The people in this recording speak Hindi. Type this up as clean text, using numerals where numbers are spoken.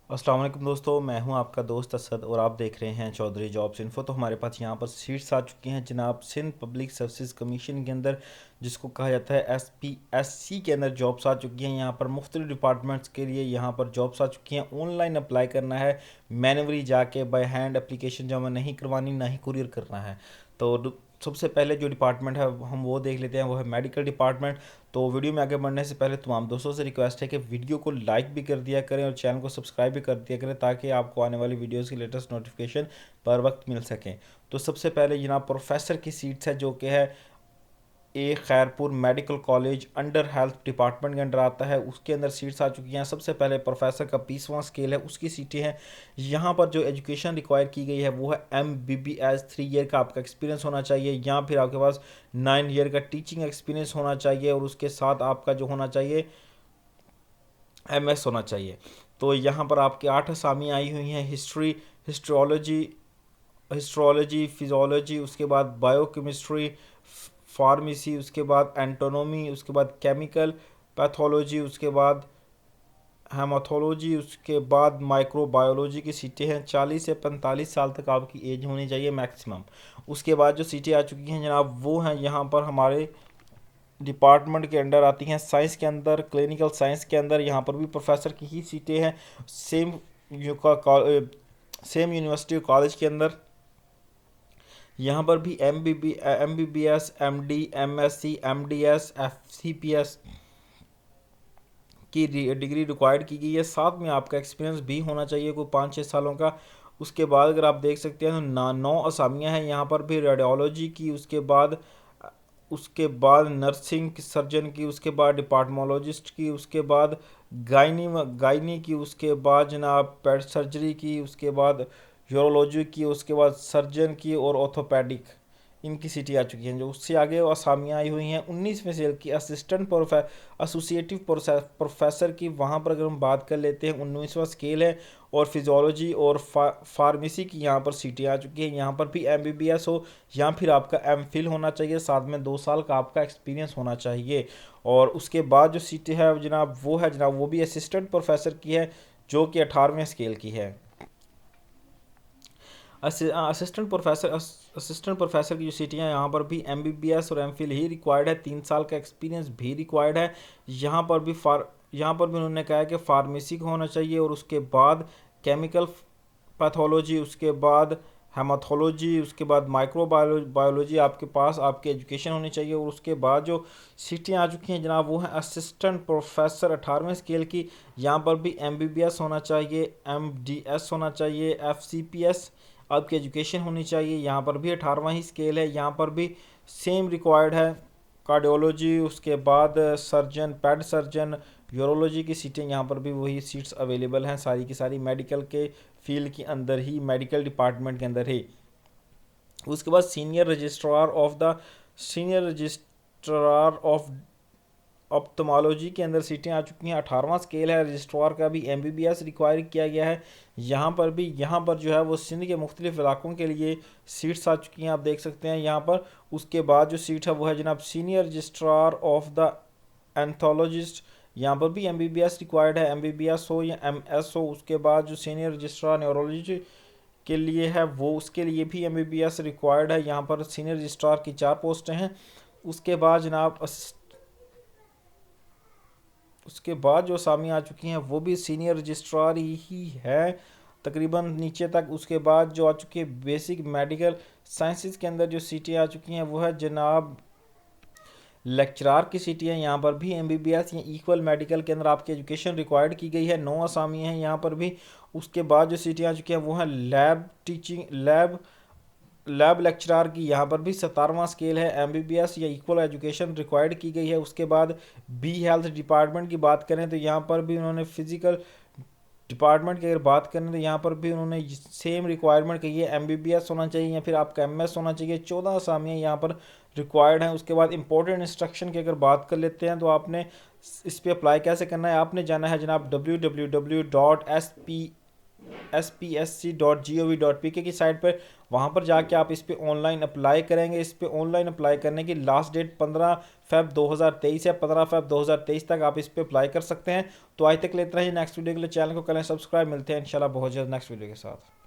अस्सलाम वालेकुम दोस्तों, मैं हूं आपका दोस्त असद और आप देख रहे हैं चौधरी जॉब्स इन्फो। तो हमारे पास यहां पर सीट्स आ चुकी हैं जनाब सिंध पब्लिक सर्विसेज कमीशन के अंदर, जिसको कहा जाता है SPSC के अंदर जॉब्स आ चुकी हैं। यहां पर मुख्तलिफ डिपार्टमेंट्स के लिए यहां पर जॉब्स आ चुकी हैं। ऑनलाइन अप्लाई करना है, मैनुअली जाके बाय हैंड एप्लीकेशन जमा नहीं करवानी, ना ही कुरियर करना है। तो सबसे पहले जो डिपार्टमेंट है हम वो देख लेते हैं, वो है मेडिकल डिपार्टमेंट। तो वीडियो में आगे बढ़ने से पहले तमाम दोस्तों से रिक्वेस्ट है कि वीडियो को लाइक भी कर दिया करें और चैनल को सब्सक्राइब भी कर दिया करें, ताकि आपको आने वाली वीडियोस की लेटेस्ट नोटिफिकेशन पर वक्त मिल सकें। तो सबसे पहले जनाब प्रोफेसर की सीट्स है, जो कि है Khairpur medical college under health department के अंडर आता है। उसके अंदर सीट्स आ चुकी हैं। सबसे पहले प्रोफेसर का 20वां स्केल है, उसकी सीटें हैं। यहाँ पर जो एजुकेशन रिक्वायर की गई है वो है MBBS 3 ईयर का आपका एक्सपीरियंस होना चाहिए, या फिर आपके पास 9 ईयर का टीचिंग एक्सपीरियंस होना चाहिए, और उसके साथ आपका जो होना चाहिए MS होना चाहिए। तो यहाँ पर आपके 8 असामी आई हुई हैं। हिस्ट्रोलॉजी हिस्ट्रोलॉजी फिज़ोलॉजी, उसके बाद बायोकेमिस्ट्री, फार्मेसी, उसके बाद एंटोनॉमी, उसके बाद केमिकल पैथोलॉजी, उसके बाद हेमाथोलॉजी, उसके बाद माइक्रोबायोलॉजी की सीटें हैं। 40 से 45 साल तक आपकी एज होनी चाहिए मैक्सिमम। उसके बाद जो सीटें आ चुकी हैं जनाब, वो हैं यहाँ पर हमारे डिपार्टमेंट के अंडर आती हैं। साइंस के अंदर, क्लिनिकल साइंस के अंदर यहाँ पर भी प्रोफेसर की ही सीटें हैं। सेम सेम यूनिवर्सिटी कॉलेज के अंदर यहाँ पर भी MBBS MD MSc MDS FCPS की डिग्री रिक्वायर्ड की गई है। साथ में आपका एक्सपीरियंस भी होना चाहिए कोई 5-6 सालों का। उसके बाद अगर आप देख सकते हैं तो 9 असामियाँ हैं यहाँ पर भी। रेडियोलॉजी की, उसके बाद नर्सिंग सर्जन की, उसके बाद डिपार्टमोलॉजिस्ट की, उसके बाद गायनी की, उसके बाद जनाब पेट सर्जरी की, उसके बाद यूरोलॉजी की, उसके बाद सर्जन की और ऑर्थोपेडिक, इनकी सीटें आ चुकी हैं। जो उससे आगे असामियाँ आई हुई हैं 19वें सेल की असिस्टेंट एसोसिएटिव प्रोफेसर की। वहाँ पर अगर हम बात कर लेते हैं 19वां स्केल है। और फिजियोलॉजी और फार्मेसी की यहाँ पर सीटें आ चुकी हैं। यहाँ पर भी MBBS हो या फिर आपका MPhil होना चाहिए, साथ में 2 साल का आपका एक्सपीरियंस होना चाहिए। और उसके बाद जो सीटें है जनाब, वो भी असिस्टेंट प्रोफेसर की है, जो कि 18वें स्केल की है। असिस्टेंट प्रोफेसर की जो सीटें हैं यहाँ पर भी MBBS और MPhil ही रिक्वायर्ड है। 3 साल का एक्सपीरियंस भी रिक्वायर्ड है। यहाँ पर भी उन्होंने कहा है कि फार्मेसी का होना चाहिए, और उसके बाद केमिकल पैथोलॉजी, उसके बाद हेमाथोलॉजी, उसके बाद माइक्रोबायोलॉजी आपके पास आपकी एजुकेशन होनी चाहिए। और उसके बाद जो सीटें आ चुकी हैं जनाब, वो हैं असिस्टेंट प्रोफेसर 18वें स्केल की। यहाँ पर भी MBBS होना चाहिए, MDS होना चाहिए, FCPS आपकी एजुकेशन होनी चाहिए। यहाँ पर भी 18वां ही स्केल है। यहाँ पर भी सेम रिक्वायर्ड है। कार्डियोलॉजी, उसके बाद सर्जन, पेड सर्जन, यूरोलॉजी की सीटें यहाँ पर भी वही सीट्स अवेलेबल हैं, सारी की सारी मेडिकल के फील्ड के अंदर ही, मेडिकल डिपार्टमेंट के अंदर ही। उसके बाद सीनियर रजिस्ट्रार ऑफ ऑप्थेमोलॉजी के अंदर सीटें आ चुकी हैं। 18वां स्केल है। रजिस्ट्रार का भी MBBS रिक्वायर किया गया है। यहाँ पर जो है वो सिंध के मुख्तलिफ इलाकों के लिए सीट्स आ चुकी हैं, आप देख सकते हैं यहाँ पर। उसके बाद जो सीट है वो है जनाब सीनियर रजिस्ट्रार ऑफ द एंथोलॉजिस्ट। यहाँ पर भी MBBS रिक्वायर्ड है, MBBS हो या MS हो। उसके बाद जो सीनियर रजिस्ट्रार न्यूरोलॉजी के लिए है, वो उसके लिए भी MBBS रिक्वायर्ड है। यहाँ पर सीनियर रजिस्ट्रार की 4 पोस्टें हैं। उसके बाद जनाब उसके बाद जो असामी आ चुकी हैं वो भी सीनियर रजिस्ट्रार ही है तकरीबन नीचे तक। उसके बाद जो आ चुकी है बेसिक मेडिकल साइंसेस के अंदर जो सीटें आ चुकी हैं वो है जनाब लेक्चरार की सीटें हैं। यहाँ पर भी MBBS या इक्वल मेडिकल के अंदर आपकी एजुकेशन रिक्वायर्ड की गई है। 9 असामी हैं यहाँ पर भी। उसके बाद जो सीटें आ चुकी हैं वो हैं लैब लेक्चरार की। यहाँ पर भी 17वां स्केल है। MBBS या इक्वल एजुकेशन रिक्वायर्ड की गई है। उसके बाद बी हेल्थ डिपार्टमेंट की बात करें तो यहाँ पर भी उन्होंने फिजिकल डिपार्टमेंट की अगर बात करें तो यहाँ पर भी उन्होंने सेम रिक्वायरमेंट कही है, MBBS होना चाहिए या फिर आपका MS होना चाहिए। 14 असामियाँ यहाँ पर रिक्वायर्ड हैं। उसके बाद इंपॉर्टेंट इंस्ट्रक्शन की अगर बात कर लेते हैं तो आपने इस पर अप्लाई कैसे करना है, आपने जाना है जनाब www.spsc.gov.pk की साइट पर। वहाँ पर जाके आप इस पर ऑनलाइन अप्लाई करेंगे। इस पर ऑनलाइन अप्लाई करने की लास्ट डेट 15 फ़रवरी 2023 है। 15 फ़रवरी 2023 तक आप इस पर अप्लाई कर सकते हैं। तो आज तक लेते हैं, नेक्स्ट वीडियो के लिए चैनल को करें सब्सक्राइब। मिलते हैं इंशाल्लाह बहुत जल्द नेक्स्ट वीडियो के साथ।